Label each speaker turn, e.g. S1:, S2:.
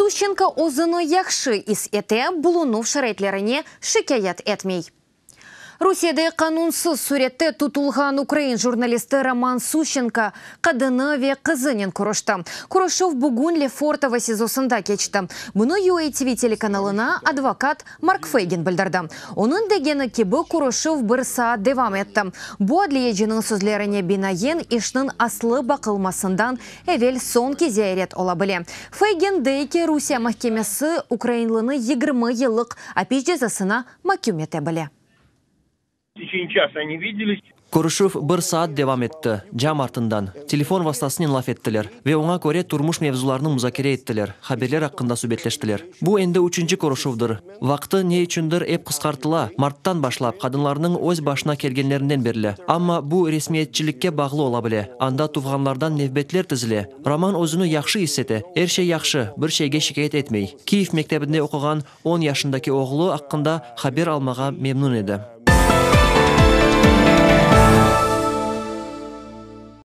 S1: Сущенко озыны яхшы ис эте булунув шарайтларыне шикаят этмей. Русияда канунсыз суретте тутулған украин журналисты Роман Сущенко қадыны ве қызынен құрышты. Құрышов бүгін Лефортово сезосында кечті. Бұны UATV телеканалына адвокат Марк Фейгин білдірді. Оның дегені кебі Құрышов бір саат девам етті. Бұ адлиежінің сөзлеріне бинайен ішнің аслы бақылмасындан әвел сон кезерет ола біле. Фейгин дейке Русия махкемесі Украинлыны 20 елік апиш жазасына макюмете біле.
S2: В течение часа они виделись.
S3: Құрышов бір саат девам етті, жам артындан. Телефон вастасынен лаф еттілер. Ве оңа көре турмуш мевзуларының музакере еттілер. Хаберлер ақында сөбетлештілер. Бұ енді үшінші Құрышовдыр. Вақты не үшіндір еп қысқартыла, марттан башлап, қадынларының өз башына келгенлерінен берлі. Амма бұ ресмиетчілікке бағлы ола біле. Анда туфғанлардан невбетлер тізіле. Роман өзіні яқшы исеті. Әрше яқшы, бір шейге шикает етмей. Киев мектебінде оқыған 10 яшындаки оғлы ақында хабер алмаға мемнун еді.